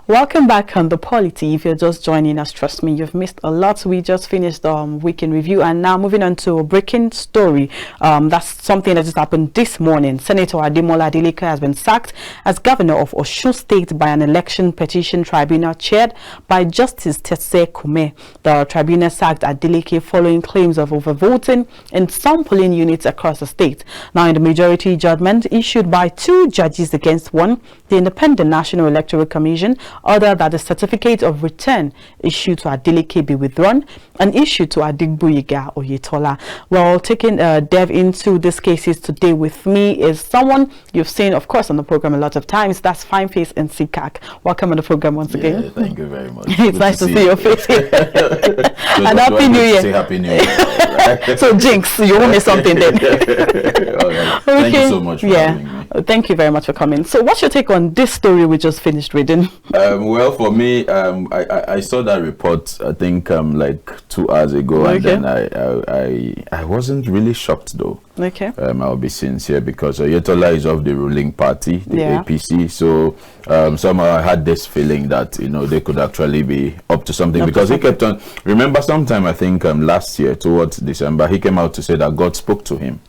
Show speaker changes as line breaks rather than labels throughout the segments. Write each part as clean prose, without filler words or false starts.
Welcome back on the Polity. If you're just joining us, trust me, you've missed a lot. We just finished week in review, and now moving on to a breaking story. That's something that just happened this morning. Senator Ademola Adeleke has been sacked as governor of Osun State by an election petition tribunal chaired by Justice Tese Kume. The tribunal sacked Adeleke following claims of overvoting in some polling units across the state. Now, in the majority judgment issued by 2 judges against 1, the Independent National Electoral Commission ordered that the certificate of return issued to Adeleke be withdrawn and issued to Adigboyega Oyetola. Well, taking a dive into these cases today with me is someone you've seen, of course, on the program a lot of times. That's Fine Face and Sikak. Welcome on the program once again.
Thank you very much.
It's nice to see your face here. And Happy New Year.
Say Happy New Year. Right?
So, Jinx, you owe me something then.
All right. Thank you so much for having me.
Thank you very much for coming. So, what's your take on this story we just finished reading?
Well, for me, I saw that report, I think, like 2 hours ago,
Okay.
and then I wasn't really shocked, though.
Okay.
I'll be sincere, because Oyetola is of the ruling party, the
Yeah.
APC. So somehow I had this feeling that they could actually be up to something, because he kept on. Remember, sometime I think last year towards December, he came out to say that God spoke to him,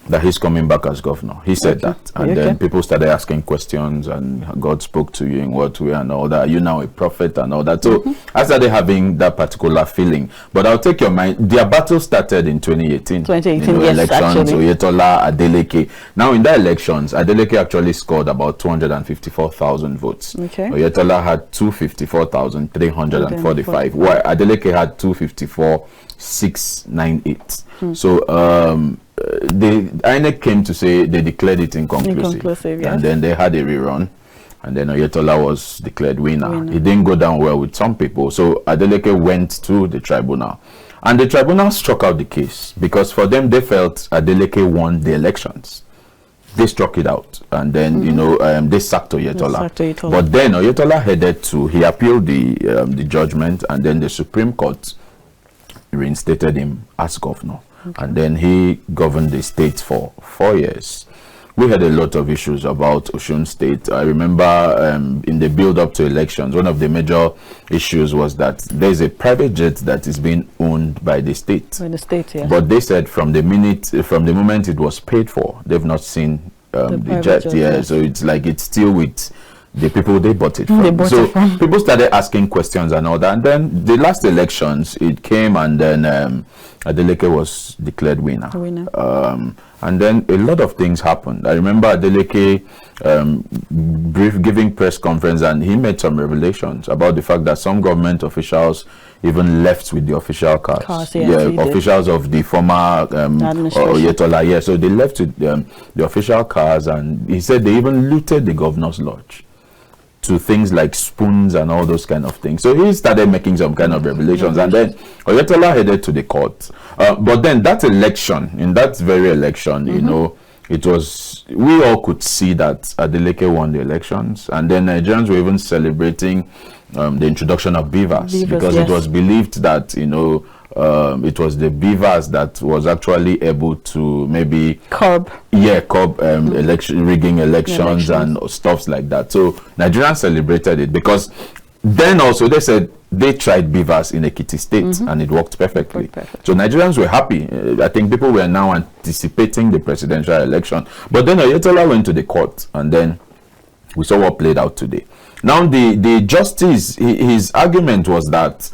that he's coming back as governor. He said that, and then people started asking questions, and God spoke to you in what way and all that. Are you now a prophet and all that? So I started having that particular feeling. But I'll take your mind. Their battle started in 2018.
2018, yes,
elections.
actually.
Oyetola, Adeleke. Now in the elections, Adeleke actually scored about 254,000 votes.
Okay.
Oyetola had 254,345. While Adeleke had 254,698. So the INEC came to say they declared it inconclusive,
yes.
And then they had a rerun, and then Oyetola was declared winner. It didn't go down well with some people, so Adeleke went to the tribunal, and the tribunal struck out the case, because for them, they felt Adeleke won the elections. They struck it out, and then they sacked Oyetola. But then Oyetola he appealed the judgment, and then the Supreme Court reinstated him as governor. And then he governed the state for 4 years. We had a lot of issues about Osun State. I remember in the build-up to elections, one of the major issues was that there's a private jet that is being owned by the state.
By the state, yeah.
But they said from the moment it was paid for, they've not seen the jet. Yeah, so it's like it's still with the people they bought it from. People started asking questions and all that. And then the last elections, it came, and then Adeleke was declared winner. And then a lot of things happened. I remember Adeleke giving press conference, and he made some revelations about the fact that some government officials even left with the official cars. Officials of the former Oyetola. Yeah, so they left with the official cars, and he said they even looted the governor's lodge to things like spoons and all those kind of things. So he started making some kind of revelations, and then Oyetola headed to the court. But then that election, in that very election, it was, we all could see that Adeleke won the elections, and then Nigerians were even celebrating the introduction of beavers, because it was believed that it was the beavers that was actually able to maybe curb rigging elections and stuff like that. So Nigerians celebrated it, because then also they said they tried beavers in Ekiti State, and it worked perfectly. So Nigerians were happy. I think people were now anticipating the presidential election. But then Oyetola went to the court, and then we saw what played out today. Now the justice, his argument was that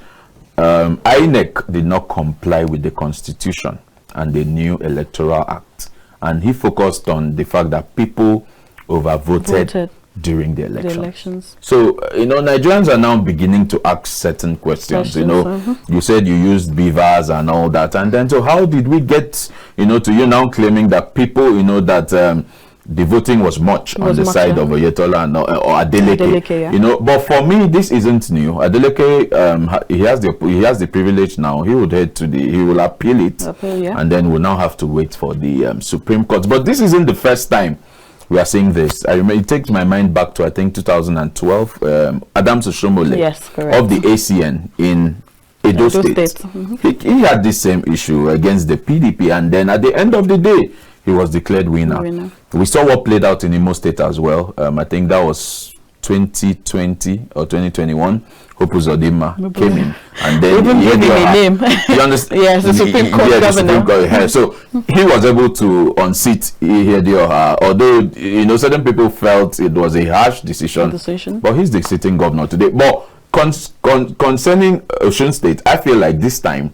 INEC did not comply with the Constitution and the new Electoral Act, and he focused on the fact that people overvoted during the elections. So Nigerians are now beginning to ask certain questions. You said you used beavers and all that, and then so how did we get to you now claiming that people that the voting was much on the side of Oyetola or Adeleke, but for me this isn't new. Adeleke, he has the privilege now. He would he will appeal it, and then we'll now have to wait for the Supreme Court. But this isn't the first time we are seeing this. I remember, it takes my mind back to I think 2012. Adams Oshomole of the ACN in Edo State. He had the same issue against the PDP, and then at the end of the day, he was declared winner. We saw what played out in Imo State as well. I think that was 2020 or 2021, Hope Uzodinma came in, and then
even
he
gave him a name.
You understand?
Yes, the Supreme Court
governor.
The
Supreme Court, so he was able to unseat Ihedioha, although certain people felt it was a harsh decision. But he's the sitting governor today. But concerning Osun State, I feel like this time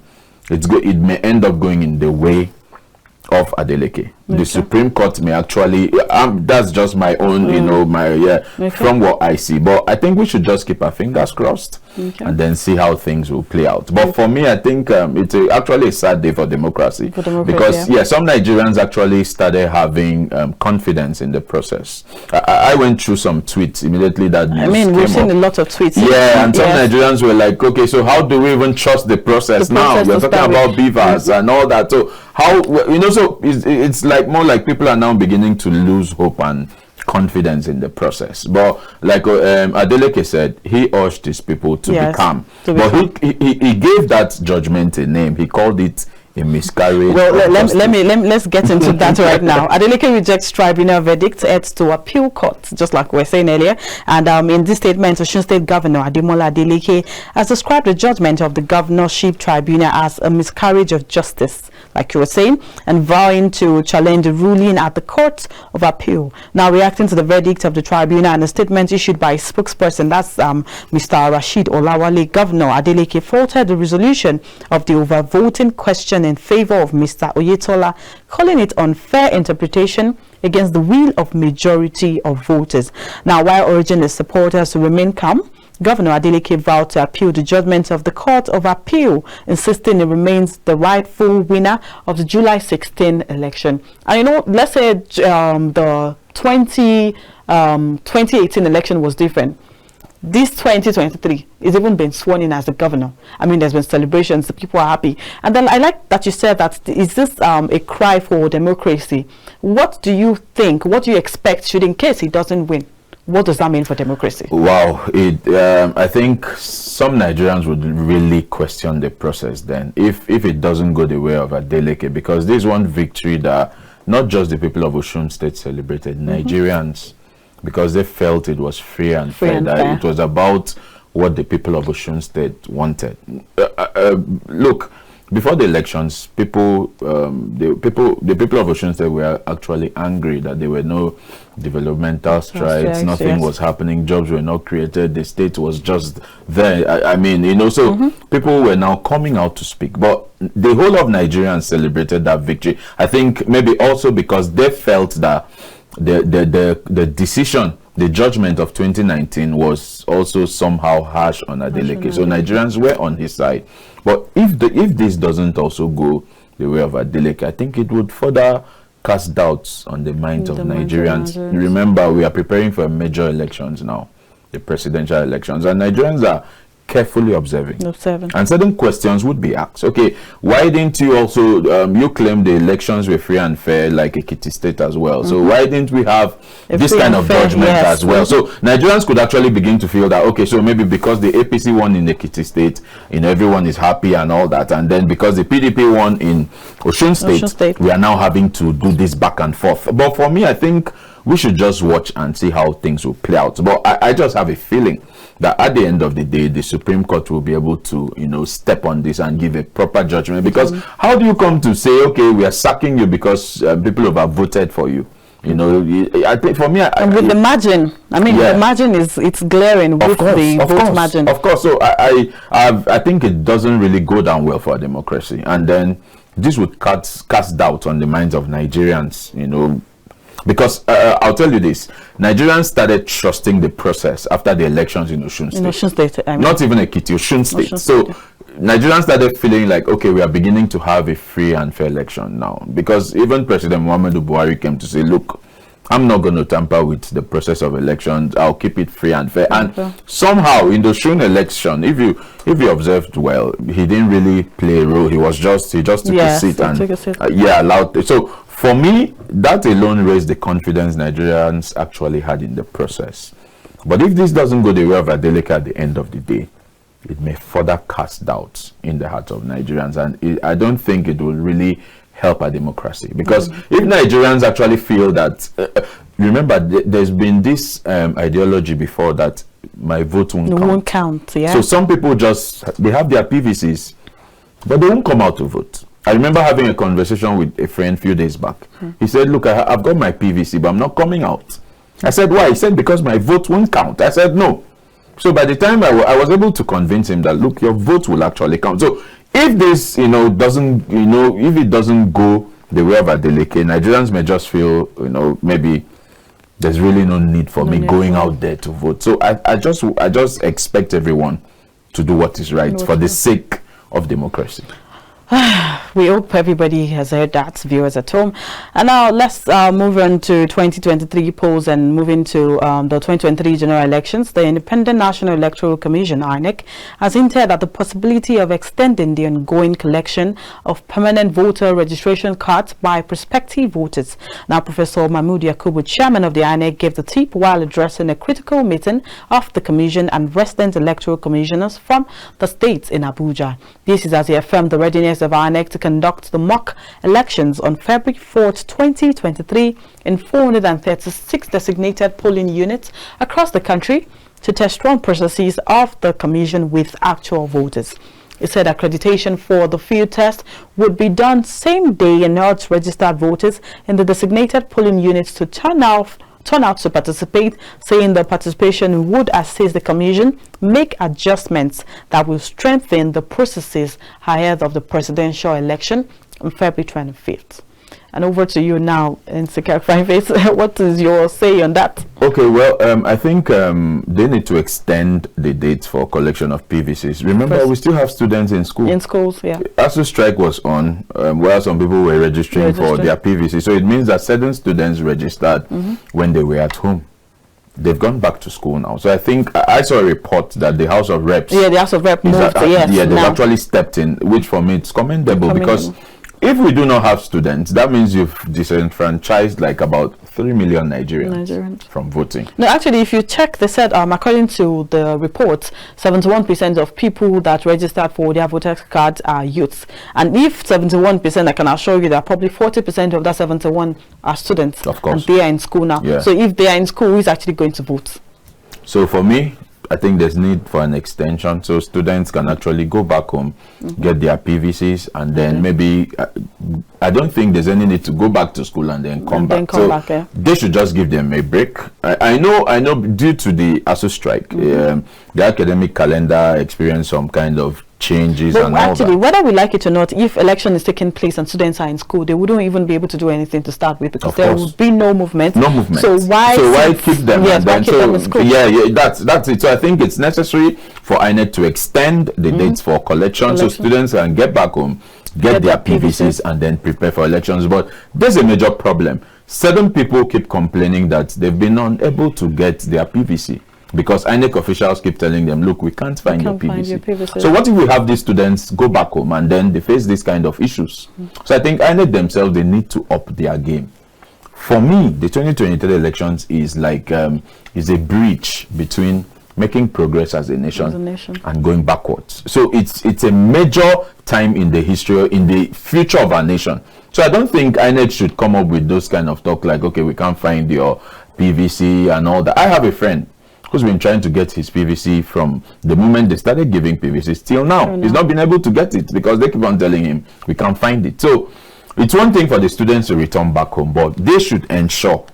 it may end up going in the way of Adeleke. Okay. The Supreme Court may actually that's just my own from what I see, but I think we should just keep our fingers crossed and then see how things will play out. But for me, I think it's actually a sad day for democracy, because some Nigerians actually started having confidence in the process. I went through some tweets immediately that
we've seen a lot of tweets,
and some Nigerians were like, okay, so how do we even trust the process now? We're talking about beavers and all that, so how so it's like more like people are now beginning to lose hope and confidence in the process. But like Adeleke said, he urged his people to be calm. But he gave that judgment a name. He called it a miscarriage. Well,
let's get into that right now. Adeleke rejects tribunal verdict, heads to appeal court, just like we were saying earlier. And in this statement, Osun State Governor Ademola Adeleke has described the judgment of the governorship tribunal as a miscarriage of justice, like you were saying, and vowing to challenge the ruling at the Court of Appeal. Now, reacting to the verdict of the tribunal and a statement issued by a spokesperson, that's Mr. Rashid Olawale, Governor Adeleke faulted the resolution of the overvoting question in favor of Mr. Oyetola, calling it unfair interpretation against the will of majority of voters. Now, while urging his supporters to remain calm, Governor Adeleke vowed to appeal the judgment of the Court of Appeal, insisting it remains the rightful winner of the July 16 election. And let's say the 2018 election was different. This 2023 is even been sworn in as the governor. There's been celebrations, the people are happy. And then I like that you said that is this a cry for democracy? What do you think? What do you expect should, in case he doesn't win? What does that mean for democracy?
Wow, I think some Nigerians would really question the process then if it doesn't go the way of Adeleke, because this one victory that not just the people of Osun State celebrated, Nigerians, because they felt it was free and fair, that it was about what the people of Osun State wanted. Look, before the elections, the people of Osun State were actually angry that there were no developmental strides, nothing was happening, jobs were not created, the state was just there. So people were now coming out to speak. But the whole of Nigerians celebrated that victory. I think maybe also because they felt that the decision, the judgment of 2019 was also somehow harsh on Adeleke. So Nigerians were on his side. But if this doesn't also go the way of Adeleke, I think it would further cast doubts on the minds of Nigerians. Remember, we are preparing for major elections now, the presidential elections, and Nigerians are carefully observing. And certain questions would be asked. Okay, why didn't you also you claim the elections were free and fair like Ekiti State as well? So why didn't we have this kind of judgment as well? So Nigerians could actually begin to feel that, okay, so maybe because the APC won in Ekiti State, everyone is happy and all that, and then because the PDP won in Osun State, we are now having to do this back and forth. But for me, I think we should just watch and see how things will play out. But I just have a feeling that at the end of the day, the Supreme Court will be able to, step on this and give a proper judgment. Because how do you come to say, okay, we are sacking you because people have voted for you? I think for me,
with the margin, the margin it's glaring with the vote margin.
Of course. So I think it doesn't really go down well for democracy, and then this would cast doubt on the minds of Nigerians. Because I'll tell you this, Nigerians started trusting the process after the elections in Osun State. Not even Ekiti, Osun State. So Nigerians started feeling like, okay, we are beginning to have a free and fair election now. Because even President Muhammadu Buhari came to say, look, I'm not going to tamper with the process of elections. I'll keep it free and fair. And somehow in the Osun election, if you observed well, he didn't really play a role. He just took a seat and allowed it. So for me, that alone raised the confidence Nigerians actually had in the process. But if this doesn't go the way of Adeleke at the end of the day, it may further cast doubts in the hearts of Nigerians, and I don't think it will really help our democracy. Because if Nigerians actually feel that, remember, there's been this ideology before that my vote won't count.
Yeah.
So some people they have their PVCs, but they won't come out to vote. I remember having a conversation with a friend a few days back. He said, look, I've got my PVC, but I'm not coming out. I said, why? He said, because my vote won't count. I said, no. So by the time I was able to convince him that, look, your vote will actually count. So if this, doesn't, if it doesn't go the way of Adeleke, Nigerians may just feel, maybe there's really no need for me going out there to vote. So I just expect everyone to do what is right for the sake of democracy.
We hope everybody has heard that, viewers at home. And now let's move on to 2023 polls and move into the 2023 general elections. The Independent National Electoral Commission, INEC, has hinted at the possibility of extending the ongoing collection of permanent voter registration cards by prospective voters. Now, Professor Mahmood Yakubu, chairman of the INEC, gave the tip while addressing a critical meeting of the commission and resident electoral commissioners from the states in Abuja. This is as he affirmed the readiness of INEC to conduct the mock elections on February 4th, 2023 in 436 designated polling units across the country to test run processes of the commission with actual voters. He said accreditation for the field test would be done same day and urged registered voters in the designated polling units to turn out to participate, saying the participation would assist the commission make adjustments that will strengthen the processes ahead of the presidential election on February 25th. And over to you now, Nsekar. What is your say on that?
Okay, well, I think they need to extend the dates for collection of PVCs. Remember, we still have students in school.
In schools, yeah.
As the strike was on, where some people were registering for their PVC. So it means that certain students registered when they were at home. They've gone back to school now. So I think I saw a report that the House of Reps.
Yeah, the House of Reps moved,
they've actually stepped in, which for me it's commendable. Because if we do not have students, that means you've disenfranchised like about 3 million Nigerians from voting.
No, actually, if you check, they said, according to the report, 71% of people that registered for their voter cards are youths. And if 71%, I can assure you that probably 40% of that 71 are students.
Of course.
And they are in school now.
Yeah.
So if they are in school, who is actually going to vote?
So for me, I think there's need for an extension so students can actually go back home, get their PVCs, and then maybe I don't think there's any need to go back to school and then come back. They should just give them a break. I know due to the ASU strike, the academic calendar experienced some kind of changes.
But
and
actually,
all that.
whether we like it or not, if election is taking place and students are in school, they wouldn't even be able to do anything to start with because there would be no movement.
No movement.
So why
keep them?
Yes, why keep them in school?
Yeah, that's it. So I think it's necessary for INEC to extend the dates for collection so students can get back home, get their PVCs, and then prepare for elections. But there's a major problem. Certain people keep complaining that they've been unable to get their PVC. Because INEC officials keep telling them, look, we can't find your PVC. So what if we have these students go back home and then they face this kind of issues? So I think INEC themselves, they need to up their game. For me, the 2023 elections is like is a bridge between making progress as a nation and going backwards. So it's a major time in the history, in the future of our nation. So I don't think INEC should come up with those kind of talk like, okay, we can't find your PVC and all that. I have a friend who's been trying to get his PVC from the moment they started giving PVC till now. He's not been able to get it because they keep on telling him we can't find it. So it's one thing for the students to return back home, but they should ensure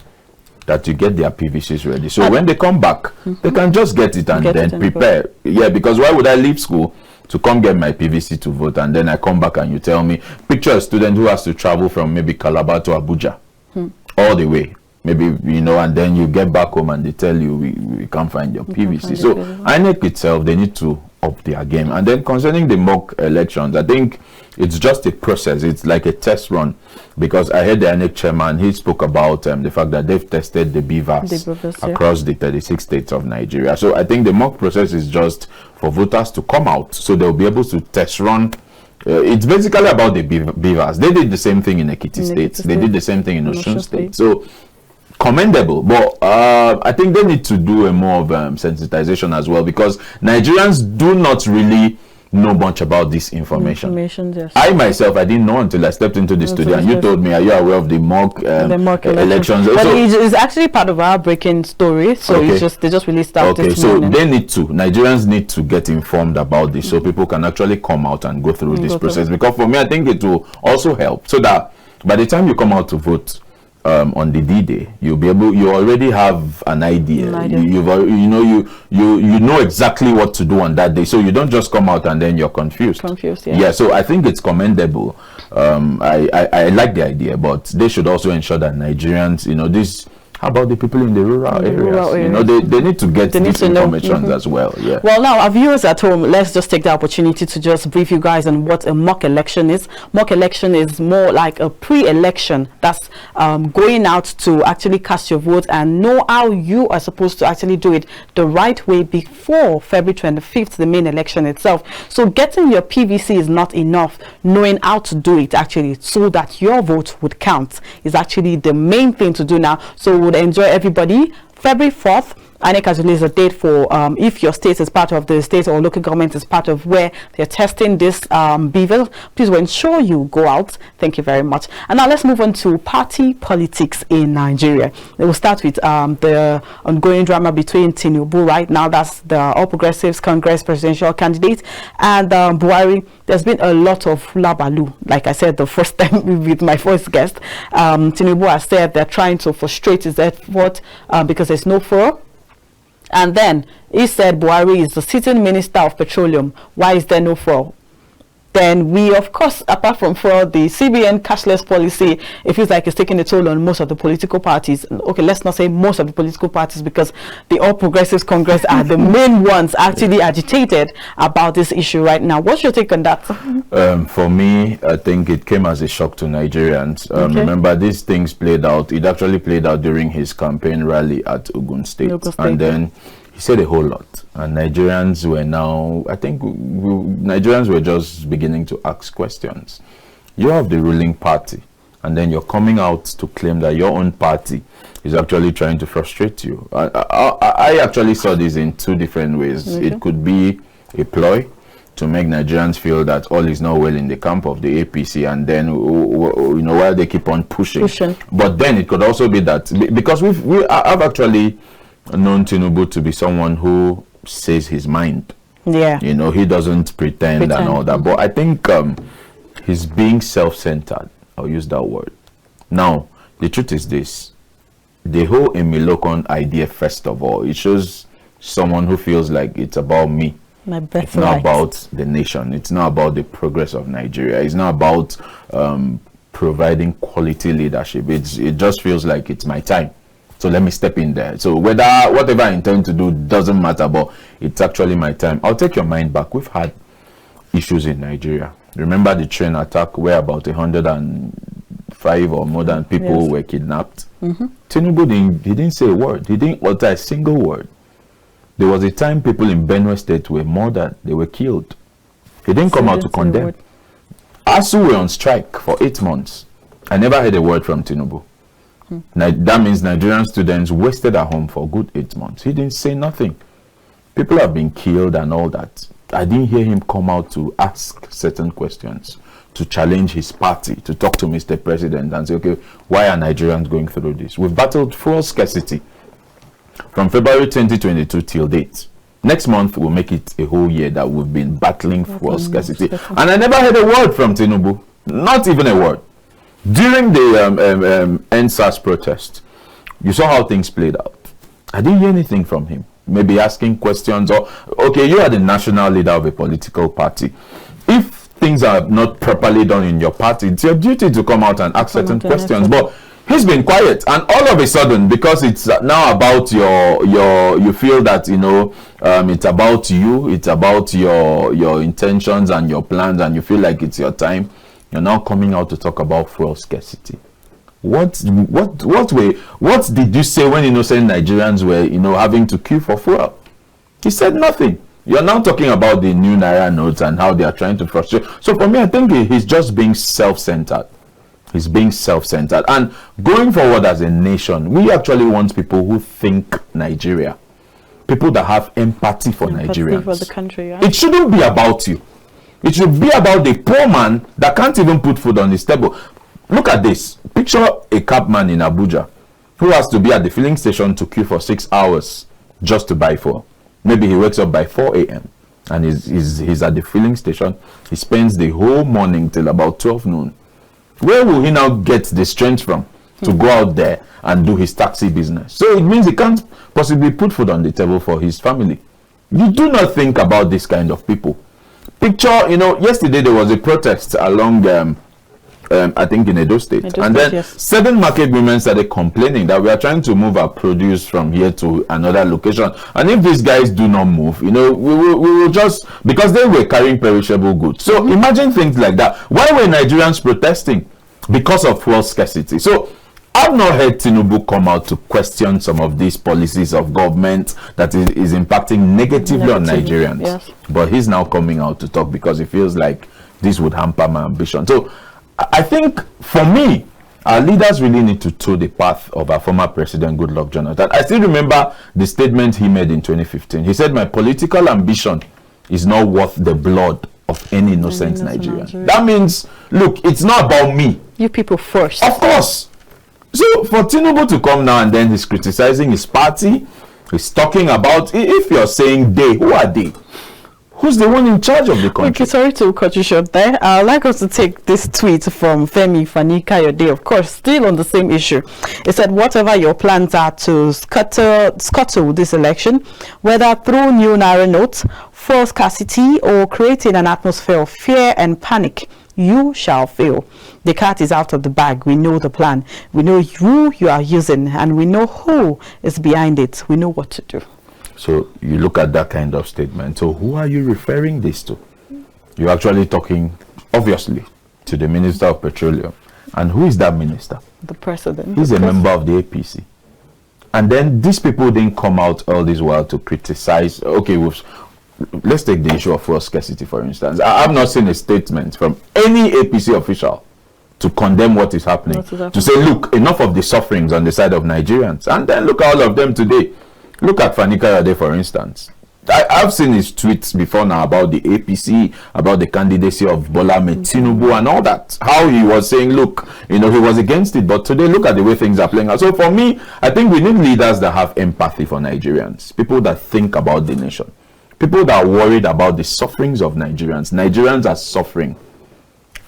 that you get their PVCs ready. So when they come back, they can just get it and then prepare. Yeah, because why would I leave school to come get my PVC to vote and then I come back and you tell me, picture a student who has to travel from maybe Calabar to Abuja all the way. Maybe, and then you get back home and they tell you we can't find your PVC. So INEC itself, they need to up their game. And then concerning the mock elections, I think it's just a process. It's like a test run. Because I heard the INEC chairman, he spoke about the fact that they've tested the BVAS across the 36 states of Nigeria. So I think the mock process is just for voters to come out. So they'll be able to test run. It's basically about the BVAS. They did the same thing in Ekiti State. They did the same thing in Osun State. So commendable, but I think they need to do a more of sensitization as well, because Nigerians do not really know much about this information.
Yes.
I myself, I didn't know until I stepped into the studio, and you told me, are you aware of the mock elections?
But it's actually part of our breaking story, so they just released that this morning.
They need to, Nigerians need to get informed about this, so people can actually come out and go through this process. Because for me, I think it will also help, so that by the time you come out to vote on the D-Day, you'll be able, you already have an idea. You know exactly what to do on that day, so you don't just come out and then you're confused. Yeah, so I think it's commendable. I like the idea, but they should also ensure that Nigerians, this. How about the people in the rural areas? They need to get these information as well. Yeah.
Well, now our viewers at home, let's just take the opportunity to just brief you guys on what a mock election is. Mock election is more like a pre-election. That's going out to actually cast your vote and know how you are supposed to actually do it the right way before February 25th, the main election itself. So getting your PVC is not enough. Knowing how to do it actually, so that your vote would count, is actually the main thing to do now. So enjoy everybody. February 4th, INEC has released a date for if your state is part of the state or local government is part of where they're testing this beaver. Please ensure you go out. Thank you very much. And now let's move on to party politics in Nigeria. We will start with the ongoing drama between Tinubu right now, that's the All Progressives Congress presidential candidate, and Buhari. There's been a lot of labalu, like I said the first time with my first guest. Tinubu has said they're trying to frustrate his effort because there's no furrow. And then he said Buhari is the sitting minister of petroleum. Why is there no fraud? Then we, of course, apart from fraud, the CBN cashless policy, it feels like it's taking a toll on most of the political parties. Okay, let's not say most of the political parties, because the All Progressives Congress are the main ones actually agitated about this issue right now. What's your take on that?
For me, I think it came as a shock to Nigerians. Remember, these things played out. It actually played out during his campaign rally at Ogun State. And then he said a whole lot, and Nigerians were now, I think Nigerians were just beginning to ask questions. You have the ruling party, and then you're coming out to claim that your own party is actually trying to frustrate you. I actually saw this in two different ways. It could be a ploy to make Nigerians feel that all is not well in the camp of the APC, and then while they keep on pushing. But then it could also be that because I've actually known Tinubu to be someone who says his mind.
Yeah.
He doesn't pretend and all that. But I think he's being self-centered. I'll use that word. Now, the truth is this. The whole Emilokon idea, first of all, it shows someone who feels like it's about me.
My birthright.
It's not about the nation. It's not about the progress of Nigeria. It's not about providing quality leadership. It just feels like it's my time. So let me step in there. So whatever I intend to do doesn't matter, but it's actually my time. I'll take your mind back. We've had issues in Nigeria. Remember the train attack where about 105 or more than people were kidnapped? Tinubu didn't say a word. He didn't utter a single word. There was a time people in Benue State were murdered. They were killed. He didn't come out to condemn. ASU were on strike for 8 months. I never heard a word from Tinubu. That means Nigerian students wasted at home for a good 8 months. He didn't say nothing. People have been killed and all that. I didn't hear him come out to ask certain questions, to challenge his party, to talk to Mr. President and say, okay, why are Nigerians going through this? We've battled fuel scarcity from February 2022 till date. Next month will make it a whole year that we've been battling fuel scarcity. And I never heard a word from Tinubu. Not even a word. During the NSAS protest, you saw how things played out. I didn't hear anything from him. Maybe asking questions or, okay, you are the national leader of a political party. If things are not properly done in your party, it's your duty to come out and ask certain questions. But he's been quiet, and all of a sudden, because it's now about you feel that it's about you, it's about your intentions and your plans, and you feel like it's your time. You're now coming out to talk about fuel scarcity. What did you say when innocent Nigerians were having to queue for fuel? He said nothing. You're now talking about the new Naira notes and how they are trying to frustrate. So for me, I think he's just being self-centered. He's being self-centered. And going forward as a nation, we actually want people who think Nigeria. People that have empathy for Nigerians.
For the country, yeah.
It shouldn't be about you. It should be about the poor man that can't even put food on his table. Look at this. Picture a cabman in Abuja who has to be at the filling station to queue for 6 hours just to buy fuel. Maybe he wakes up by 4 a.m. and he's at the filling station. He spends the whole morning till about 12 noon. Where will he now get the strength from to go out there and do his taxi business? So it means he can't possibly put food on the table for his family. You do not think about this kind of people. Picture, yesterday there was a protest along, I think in Edo State. And then 7 market women started complaining that we are trying to move our produce from here to another location. And if these guys do not move, we will just, because they were carrying perishable goods. So imagine things like that. Why were Nigerians protesting? Because of fuel scarcity. So I've not heard Tinubu come out to question some of these policies of government that is impacting negatively on Nigerians. Yes. But he's now coming out to talk because he feels like this would hamper my ambition. So I think for me, our leaders really need to toe the path of our former president, Goodluck Jonathan. I still remember the statement he made in 2015. He said, "My political ambition is not worth the blood of any innocent Nigerian." That means, look, it's not about me.
You people first.
Of course. So for Tinubu to come now and then he's criticizing his party, he's talking about, if you're saying they, who are they? Who's the one in charge of the country?
Okay, sorry to cut you short there. I'd like us to take this tweet from Femi Fani-Kayode, of course, still on the same issue. He said, whatever your plans are to scuttle this election, whether through new naira notes, fuel scarcity, or creating an atmosphere of fear and panic, you shall fail. The cat is out of the bag. We know the plan. We know who you are using, and we know who is behind it. We know what to do.
So you look at that kind of statement. So who are you referring this to? You're actually talking, obviously, to the Minister of Petroleum. And who is that minister?
The president.
He's a member of the APC. And then these people didn't come out all this while to criticize. Okay, let's take the issue of fuel scarcity, for instance. I have not seen a statement from any APC official to condemn what is happening. To say, look, enough of the sufferings on the side of Nigerians. And then look at all of them today. Look at Fani-Kayode, for instance. I've seen his tweets before now about the APC, about the candidacy of Bola Ahmed Tinubu and all that. How he was saying, look, he was against it. But today, look at the way things are playing out. So for me, I think we need leaders that have empathy for Nigerians. People that think about the nation. People that are worried about the sufferings of Nigerians. Nigerians are suffering.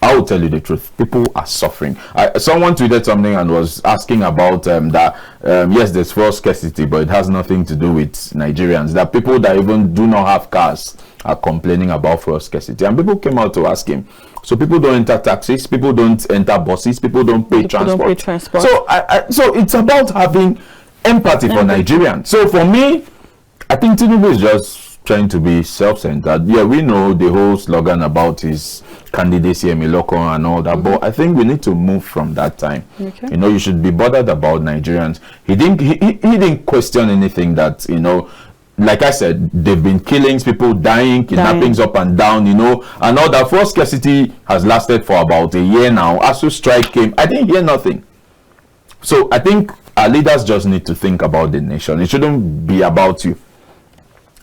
I will tell you the truth. People are suffering. Someone tweeted something and was asking about yes, there's fuel scarcity, but it has nothing to do with Nigerians. That people that even do not have cars are complaining about fuel scarcity. And people came out to ask him. So people don't enter taxis, people don't enter buses, people don't pay transport. So it's about having empathy for Nigerians. So for me, I think Tinubu is just trying to be self-centered. Yeah, we know the whole slogan about his candidacy, Emiloko and all that, but I think we need to move from that time. Okay. You should be bothered about Nigerians. He didn't question anything that, like I said, they've been killings, people dying, kidnappings up and down, and all that. Fuel scarcity has lasted for about a year now. ASU strike came, I didn't hear nothing. So I think our leaders just need to think about the nation. It shouldn't be about you.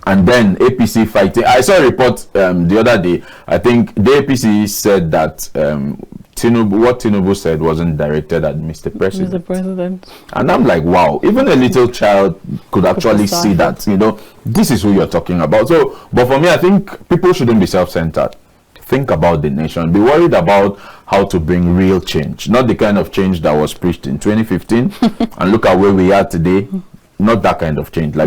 And then APC fighting. I saw a report the other day. I think the APC said that what Tinubu said wasn't directed at Mr. President.
Mr. President.
And I'm like, wow, even a little child could actually see that, this is who you're talking about. So, but for me, I think people shouldn't be self-centered. Think about the nation. Be worried about how to bring real change. Not the kind of change that was preached in 2015. And look at where we are today. Not that kind of change.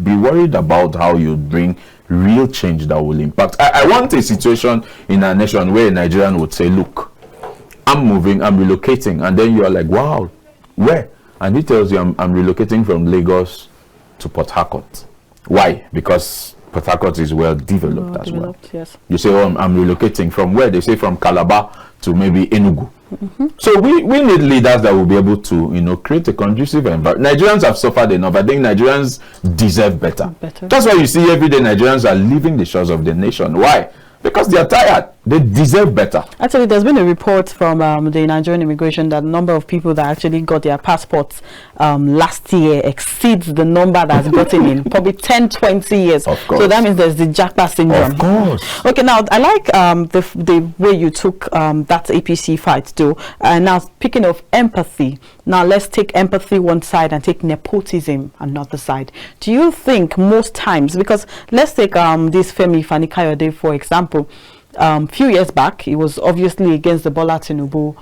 Be worried about how you bring real change that will impact. I want a situation in our nation where a Nigerian would say, look, I'm moving, I'm relocating. And then you are like, wow, where? And he tells you, I'm relocating from Lagos to Port Harcourt. Why? Because Port Harcourt is well developed as well.
Yes.
You say, oh, I'm relocating from where? They say from Calabar to maybe Enugu. So we need leaders that will be able to, create a conducive environment. Nigerians have suffered enough. I think Nigerians deserve better. That's why you see every day Nigerians are leaving the shores of the nation. Why? Because they are tired. They deserve better.
Actually, there's been a report from the Nigerian immigration that the number of people that actually got their passports last year exceeds the number that's gotten in probably 10-20 years.
Of course.
So that means there's the jackpot syndrome.
Of course.
Okay, now I like the way you took that APC fight too. Now speaking of empathy, now let's take empathy one side and take nepotism another side. Do you think most times, because let's take this Femi Fani-Kayode for example, few years back, he was obviously against the Bola Tinubu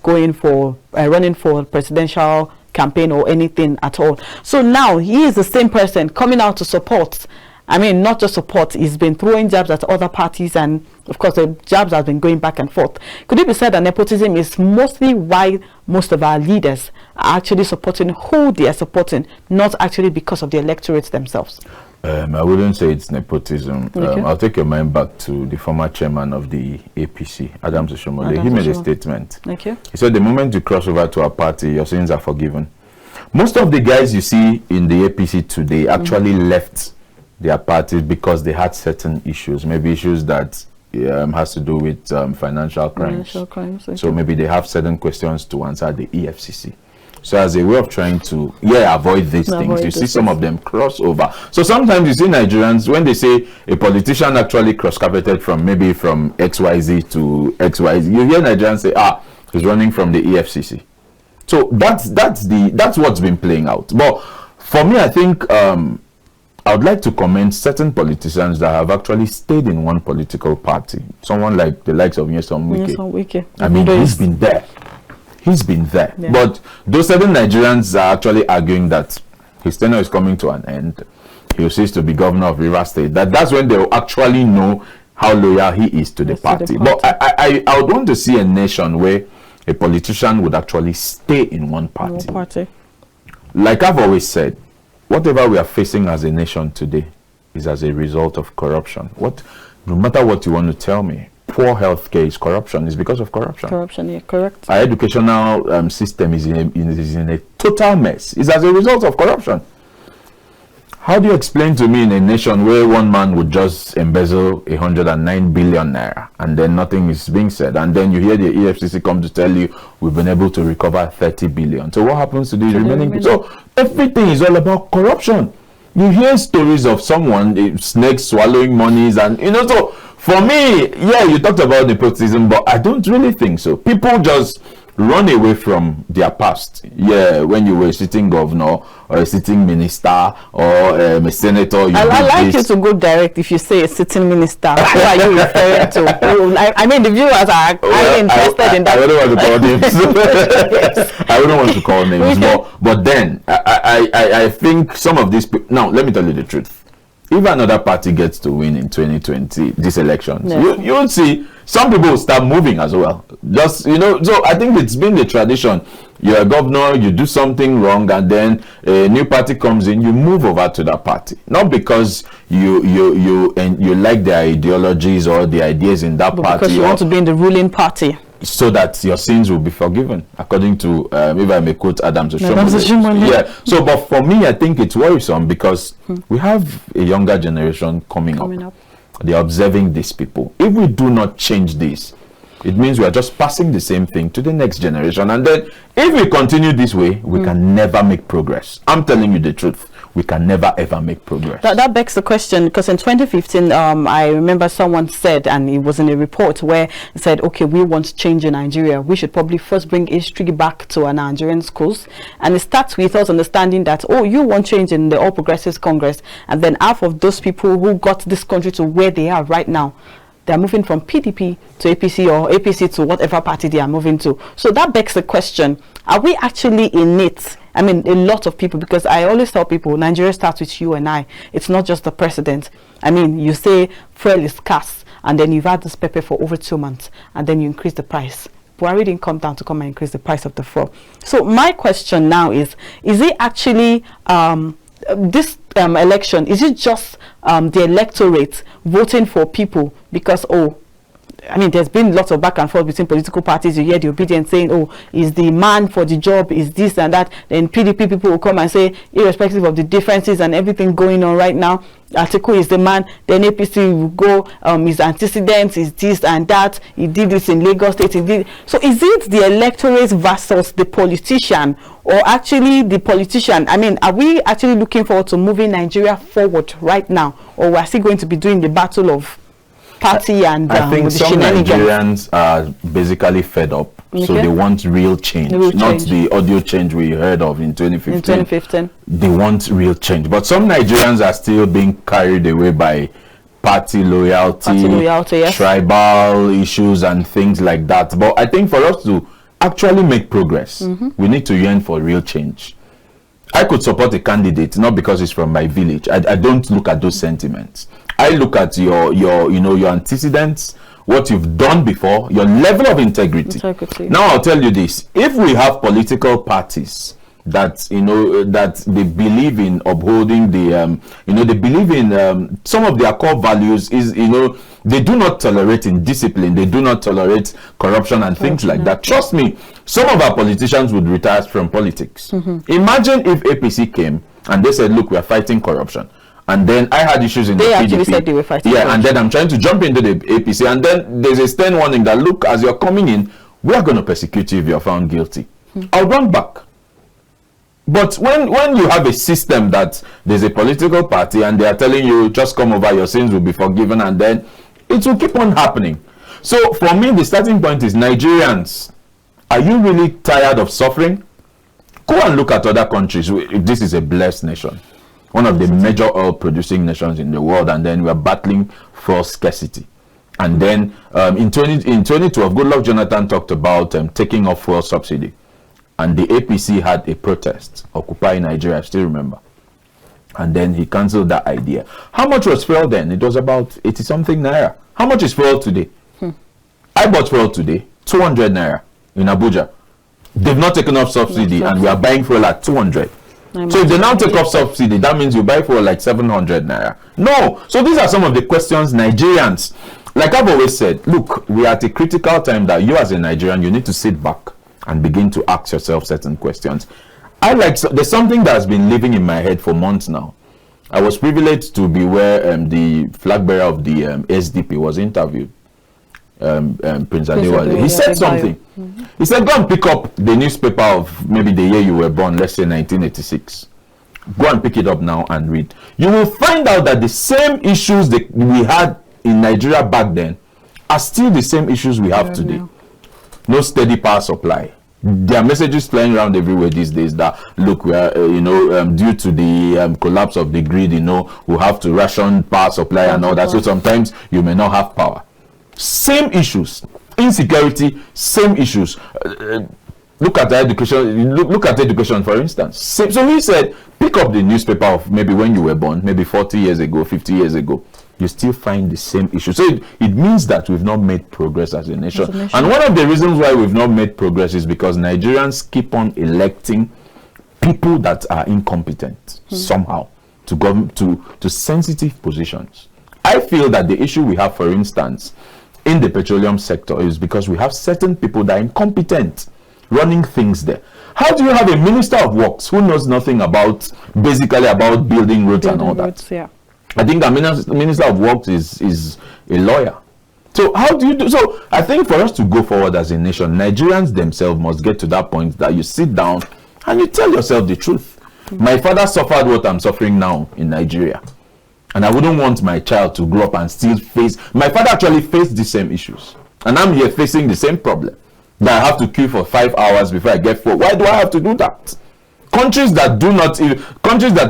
going for running for presidential campaign or anything at all. So now he is the same person coming out to support. I mean, not just support, he's been throwing jabs at other parties, and of course the jabs have been going back and forth. Could it be said that nepotism is mostly why most of our leaders are actually supporting who they are supporting, not actually because of the electorates themselves?
I wouldn't say it's nepotism.
Okay.
I'll take your mind back to the former chairman of the APC, Adams Oshomole. He made a statement.
Okay.
He said, the moment you cross over to our party, your sins are forgiven. Most of the guys you see in the APC today actually left their parties because they had certain issues, maybe issues that has to do with financial crimes.
Okay.
So maybe they have certain questions to answer the EFCC. So as a way of trying to avoid these things, you see some of them cross over. So sometimes you see Nigerians, when they say a politician actually cross-carpeted from maybe from XYZ to XYZ, you hear Nigerians say, he's running from the EFCC. So that's what's been playing out. But for me, I think I would like to commend certain politicians that have actually stayed in one political party. Someone like the likes of Nyesom Wike. I mean, he's been there. He's been there. Yeah. But those 7 Nigerians are actually arguing that his tenure is coming to an end. He will cease to be governor of Rivers State. That's when they will actually know how loyal he is to the party. But I would want to see a nation where a politician would actually stay in one party. Like I've always said, whatever we are facing as a nation today is as a result of corruption. No matter what you want to tell me, poor healthcare is corruption. It's because of corruption. Corruption, yeah, correct. Our educational system is in a total mess. It's as a result of corruption. How do you explain to me in a nation where one man would just embezzle 109 billion naira and then nothing is being said, and then you hear the EFCC come to tell you we've been able to recover 30 billion? So what happens to the remaining? So everything is all about corruption. You hear stories of someone, snakes swallowing monies, and so for me, you talked about nepotism, but I don't really think so. People just run away from their past. When you were a sitting governor or a sitting minister or a senator. I like you to go direct. If you say a sitting minister, who are you referring to? I mean, the viewers are highly interested in that. I don't want to call names. I wouldn't want to call names. But then, I think some of these people... Now, let me tell you the truth. If another party gets to win in 2020, these elections, you will see some people will start moving as well. Just, so I think it's been the tradition. You're a governor, you do something wrong, and then a new party comes in, you move over to that party. Not because you like their ideologies or the ideas in that party. Because you want to be in the ruling party. So that your sins will be forgiven, according to, if I may quote Adams Oshomole. So, but for me, I think it's worrisome because we have a younger generation coming up. They're observing these people. If we do not change this, it means we are just passing the same thing to the next generation. And then, if we continue this way, we can never make progress. I'm telling you the truth. We can never ever make progress. That begs the question, because in 2015, I remember someone said, and it was in a report where it said, okay, we want change in Nigeria. We should probably first bring history back to our Nigerian schools. And it starts with us understanding that, you want change in the All Progressives Congress. And then half of those people who got this country to where they are right now, they are moving from PDP to APC or APC to whatever party they are moving to. So that begs the question, are we actually in it? I mean, a lot of people, because I always tell people, Nigeria starts with you and I. It's not just the president. I mean, you say fuel is scarce, and then you've had this pepper for over 2 months, and then you increase the price. Buhari didn't come down to come and increase the price of the fuel. So my question now is it actually, this election, is it just the electorate voting for people because,
I mean, there's been lots of back and forth between political parties. You hear the obedient saying, oh, is the man for the job, is this and that. Then PDP people will come and say, irrespective of the differences and everything going on right now, Atiku is the man. Then APC will go, his antecedents is this and that. He did this in Lagos State. He did. So is it the electorate versus the politician, or actually the politician? I mean, are we actually looking forward to moving Nigeria forward right now, or we're still going to be doing the battle of party and
I think some Nigerians are basically fed up, so they want real change, not the audio change we heard of in 2015. They want real change, but some Nigerians are still being carried away by party loyalty, yes, tribal issues and things like that. But I think for us to actually make progress, we need to yearn for real change. I could support a candidate not because it's from my village. I don't look at those sentiments. I look at your antecedents, what you've done before, your level of integrity. Now I'll tell you this: if we have political parties that that they believe in upholding the they believe in some of their core values is they do not tolerate indiscipline, they do not tolerate corruption and things like that. Trust me, some of our politicians would retire from politics. Imagine if APC came and they said, look, we are fighting corruption. And then I had issues in the PDP. They actually said they were fighting corruption. And then I'm trying to jump into the APC, and then there's a stern warning that, look, as you're coming in, we are going to persecute you if you're found guilty. I'll run back. But when you have a system that there's a political party and they are telling you, just come over, your sins will be forgiven, and then it will keep on happening. So for me, the starting point is, Nigerians, are you really tired of suffering? Go and look at other countries. This is a blessed nation, one of the major oil producing nations in the world, and then we are battling for scarcity. And then in 2012, Goodluck Jonathan talked about taking off fuel subsidy, and the APC had a protest, Occupy Nigeria, I still remember, and then he cancelled that idea. How much was fuel then? It was about 80 something naira. How much is fuel today? I bought fuel today, 200 naira in Abuja. They've not taken off subsidy, and we are buying fuel at 200. So if they now take off subsidy, that means you buy for like 700 naira. No. So these are some of the questions Nigerians, like I've always said, look, we are at a critical time that you as a Nigerian, you need to sit back and begin to ask yourself certain questions. There's something that has been living in my head for months now. I was privileged to be where the flag bearer of the SDP was interviewed, Prince Adewale. He said something. He said, go and pick up the newspaper of maybe the year you were born, let's say 1986. Go and pick it up now and read. You will find out that the same issues that we had in Nigeria back then are still the same issues we have today. No steady power supply. There are messages flying around everywhere these days that, look, we are due to the collapse of the grid, we have to ration power supply and all that. So sometimes you may not have power. Same issues. Insecurity, same issues. Look at education. Look at education, for instance. So he said, pick up the newspaper of maybe when you were born, maybe 40 years ago, 50 years ago. You still find the same issue. So it means that we've not made progress as a nation. And one of the reasons why we've not made progress is because Nigerians keep on electing people that are incompetent somehow to sensitive positions. I feel that the issue we have, for instance, in the petroleum sector is because we have certain people that are incompetent running things there. How do you have a minister of works who knows nothing about building roads and all that? I think a minister of works is a lawyer. So how do you do? So I think for us to go forward as a nation, Nigerians themselves must get to that point that you sit down and you tell yourself the truth. My father suffered what I'm suffering now in Nigeria, and I wouldn't want my child to grow up and still face. My father actually faced the same issues, and I'm here facing the same problem, that I have to queue for 5 hours before I get food. Why do I have to do that? Countries that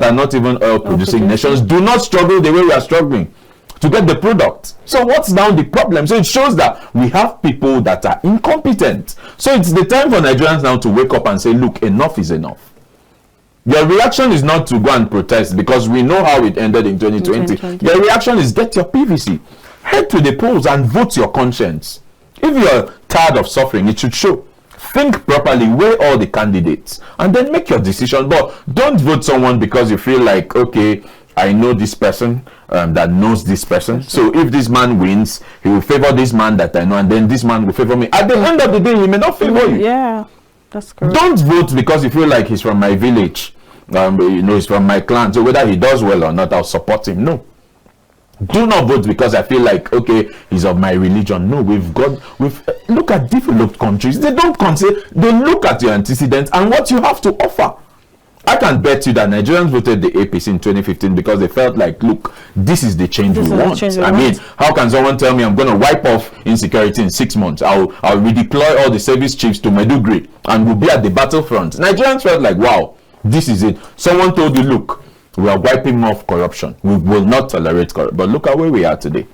are not even oil producing nations do not struggle the way we are struggling to get the product. So what's now the problem? So it shows that we have people that are incompetent. So it's the time for Nigerians now to wake up and say, look, enough is enough. Your reaction is not to go and protest, because we know how it ended in 2020. Your reaction is get your PVC, head to the polls and vote your conscience. If you're tired of suffering, it should show. Think properly, weigh all the candidates, and then make your decision. But don't vote someone because you feel like, okay, I know this person that knows this person. So if this man wins, he will favor this man that I know, and then this man will favor me. At the end of the day, he may not favor you.
Yeah, that's correct.
Don't vote because you feel like he's from my village. You know, he's from my clan. So whether he does well or not, I'll support him. No. Do not vote because I feel like, okay, he's of my religion. No, we've look at developed countries. They don't consider, they look at your antecedents and what you have to offer. I can bet you that Nigerians voted the APC in 2015 because they felt like, look, this is the change we want. I mean, how can someone tell me I'm going to wipe off insecurity in 6 months? I'll redeploy all the service chiefs to Maiduguri and we'll be at the battlefront. Nigerians felt like, wow, this is it. Someone told you, look, we are wiping off corruption. We will not tolerate corruption. But look at where we are today.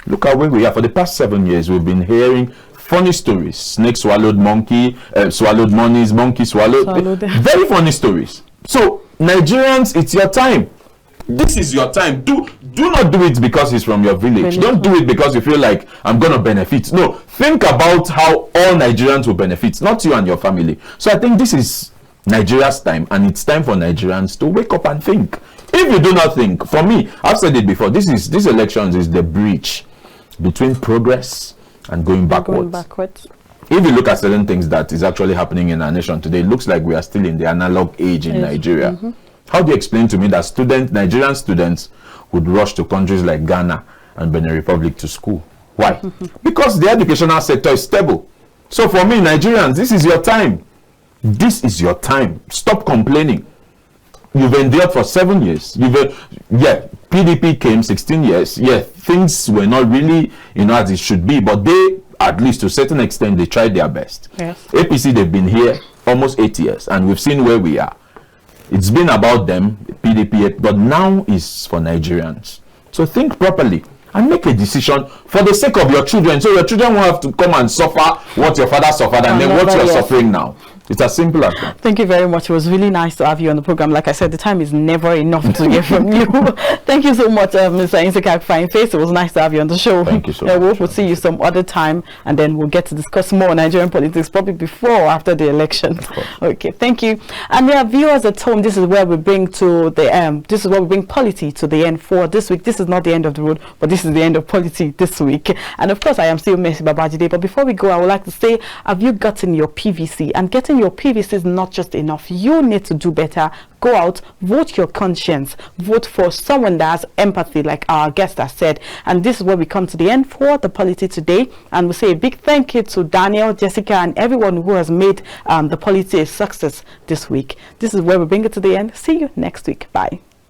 Look at where we are. For the past 7 years, we've been hearing funny stories. Snake swallowed monkey, swallowed monies, monkey swallowed. Very funny stories. So, Nigerians, it's your time. This is your time. Do not do it because he's from your village. Don't do it because you feel like I'm going to benefit. No, think about how all Nigerians will benefit, not you and your family. So I think this is Nigeria's time, and it's time for Nigerians to wake up and think. If you do not think, for me, I've said it before, this elections is the bridge between progress and going backwards. If you look at certain things that is actually happening in our nation today, it looks like we are still in the analog age in Nigeria. How do you explain to me that Nigerian students would rush to countries like Ghana and Benin Republic to school? Why? Because the educational sector is stable. So for me, Nigerians, this is your time. This is your time. Stop complaining. You've endured for 7 years. PDP came 16 years. Yeah, things were not really, as it should be, but they, at least to a certain extent, they tried their best.
Yes.
APC, they've been here almost 8 years, and we've seen where we are. It's been about them, PDP, but now is for Nigerians. So think properly and make a decision for the sake of your children, so your children won't have to come and suffer what your father suffered and then what you're suffering now. It's as simple as that.
Thank you very much. It was really nice to have you on the program. Like I said, the time is never enough to get from you. Thank you so much, Mr. Insekak Fine Face. It was nice to have you on the show.
Thank you so much.
We'll see you some other time, and then we'll get to discuss more Nigerian politics, probably before or after the election. Okay, thank you. And yeah, viewers at home, this is where we bring Polity to the end for this week. This is not the end of the road, but this is the end of Polity this week. And of course, I am still Messi Babajide. But before we go, I would like to say, have you gotten your PVC? And getting your PVC is not just enough. You need to do better. Go out, vote your conscience, vote for someone that has empathy, like our guest has said. And this is where we come to the end for the Polity today. And we say a big thank you to Daniel, Jessica, and everyone who has made the Polity a success this week. This is where we bring it to the end. See you next week. Bye.